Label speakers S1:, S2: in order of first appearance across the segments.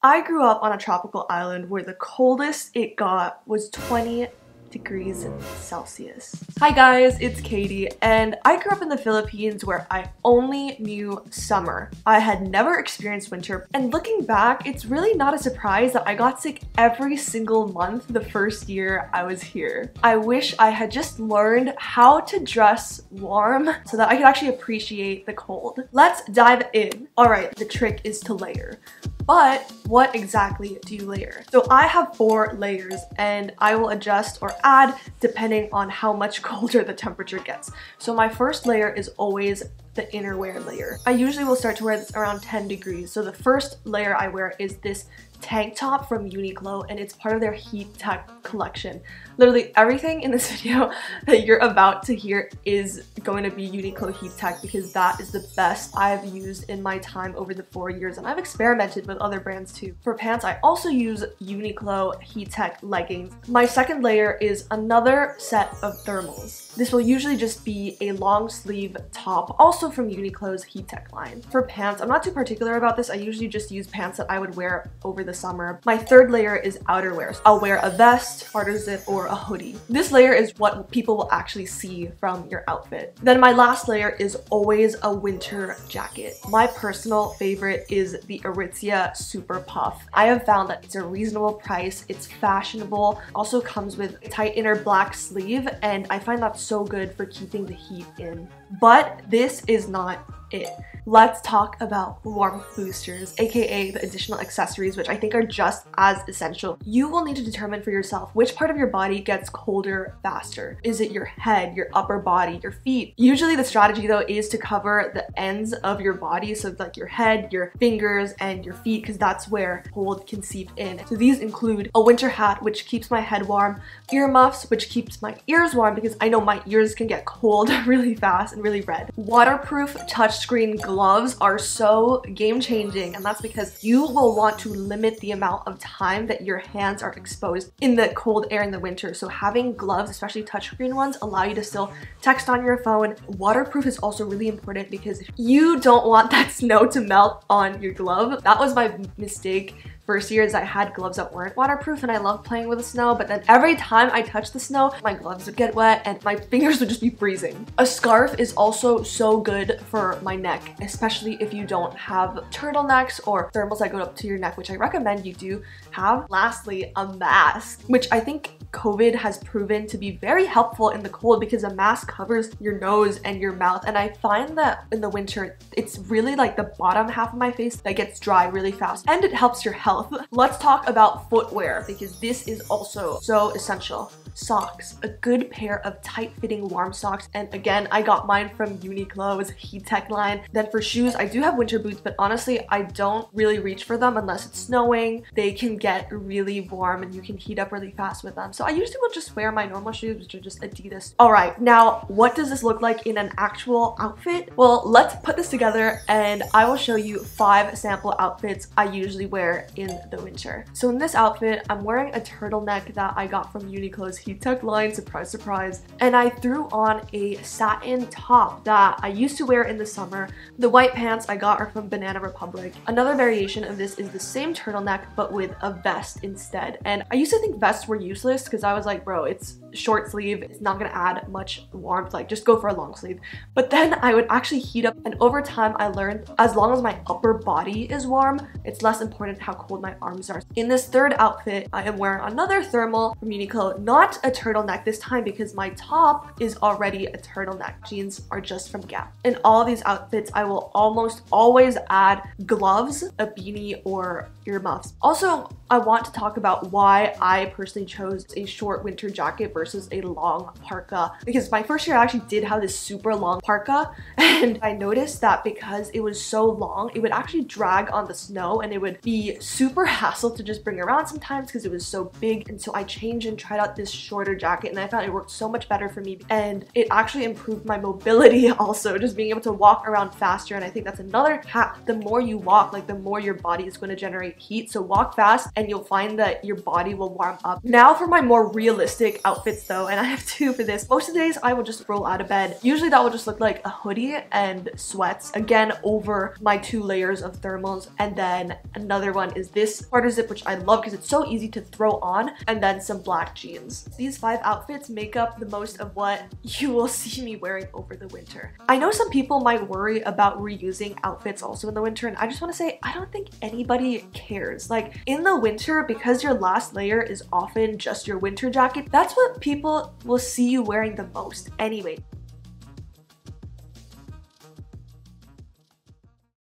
S1: I grew up on a tropical island where the coldest it got was 20 degrees Celsius. Hi guys, it's Katie, and I grew up in the Philippines where I only knew summer. I had never experienced winter, and looking back, it's really not a surprise that I got sick every single month the first year I was here. I wish I had just learned how to dress warm so that I could actually appreciate the cold. Let's dive in. Alright, the trick is to layer. But what exactly do you layer? So I have 4 layers and I will adjust or add depending on how much colder the temperature gets. So my first layer is always the innerwear layer. I usually will start to wear this around 10 degrees. So the first layer I wear is this tank top from Uniqlo, and it's part of their heat tech collection. Literally everything in this video that you're about to hear is going to be Uniqlo heat tech because that is the best I've used in my time over the 4 years, and I've experimented with other brands too. For pants, I also use Uniqlo heat tech leggings. My second layer is another set of thermals. This will usually just be a long sleeve top, also from Uniqlo's heat tech line. For pants, I'm not too particular about this. I usually just use pants that I would wear over the summer. My third layer is outerwear. I'll wear a vest, garter zip, or a hoodie. This layer is what people will actually see from your outfit. Then my last layer is always a winter jacket. My personal favorite is the Aritzia Super Puff. I have found that it's a reasonable price, it's fashionable, also comes with a tight inner black sleeve, and I find that so good for keeping the heat in. But this is not it. Let's talk about warmth boosters, aka the additional accessories, which I think are just as essential. You will need to determine for yourself which part of your body gets colder faster. Is it your head, your upper body, your feet? Usually the strategy though is to cover the ends of your body, so like your head, your fingers, and your feet, because that's where cold can seep in. So these include a winter hat, which keeps my head warm, earmuffs, which keeps my ears warm because I know my ears can get cold really fast and really red. Waterproof touchscreen gloves are so game-changing, and that's because you will want to limit the amount of time that your hands are exposed in the cold air in the winter. So having gloves, especially touchscreen ones, allow you to still text on your phone. Waterproof is also really important because you don't want that snow to melt on your glove. That was my mistake first year, is I had gloves that weren't waterproof, and I love playing with the snow, but then every time I touched the snow, my gloves would get wet and my fingers would just be freezing. A scarf is also so good for my neck, especially if you don't have turtlenecks or thermals that go up to your neck, which I recommend you do have. Lastly, a mask, which I think COVID has proven to be very helpful in the cold because a mask covers your nose and your mouth, and I find that in the winter it's really like the bottom half of my face that gets dry really fast, and it helps your health. Let's talk about footwear because this is also so essential. Socks, a good pair of tight-fitting warm socks, and again I got mine from Uniqlo's heat tech line. Then for shoes, I do have winter boots, but honestly I don't really reach for them unless it's snowing. They can get really warm and you can heat up really fast with them, so I usually will just wear my normal shoes, which are just Adidas. Alright, now what does this look like in an actual outfit? Well, let's put this together and I will show you 5 sample outfits I usually wear in the winter. So in this outfit, I'm wearing a turtleneck that I got from Uniqlo's heat tech line, surprise surprise, and I threw on a satin top that I used to wear in the summer. The white pants I got are from Banana Republic. Another variation of this is the same turtleneck but with a vest instead, and I used to think vests were useless because I was like, bro, it's short sleeve, it's not gonna add much warmth, like just go for a long sleeve. But then I would actually heat up, and over time I learned as long as my upper body is warm, it's less important how cold my arms are. In this third outfit, I am wearing another thermal from Uniqlo, not a turtleneck this time because my top is already a turtleneck. Jeans are just from Gap. In all of these outfits, I will almost always add gloves, a beanie, or earmuffs. Also, I want to talk about why I personally chose a short winter jacket versus a long parka, because my first year I actually did have this super long parka, and I noticed that because it was so long, it would actually drag on the snow and it would be super hassle to just bring around sometimes because it was so big. And so I changed and tried out this shorter jacket, and I found it worked so much better for me, and it actually improved my mobility also, just being able to walk around faster. And I think that's another hack. The more you walk, like the more your body is going to generate heat. So walk fast and you'll find that your body will warm up. Now for my more realistic outfits though, and I have two for this. Most of the days I will just roll out of bed. Usually that will just look like a hoodie and sweats, again over my 2 layers of thermals, and then another one is this quarter zip, which I love because it's so easy to throw on, and then some black jeans. These 5 outfits make up the most of what you will see me wearing over the winter. I know some people might worry about reusing outfits also in the winter, and I just want to say I don't think anybody cares. Like in the winter, because your last layer is often just your winter jacket, that's what people will see you wearing the most anyway.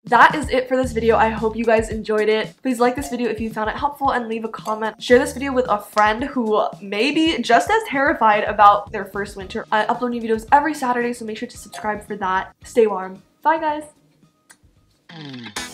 S1: That is it for this video. I hope you guys enjoyed it. Please like this video if you found it helpful and leave a comment. Share this video with a friend who may be just as terrified about their first winter. I upload new videos every Saturday, so make sure to subscribe for that. Stay warm. Bye guys.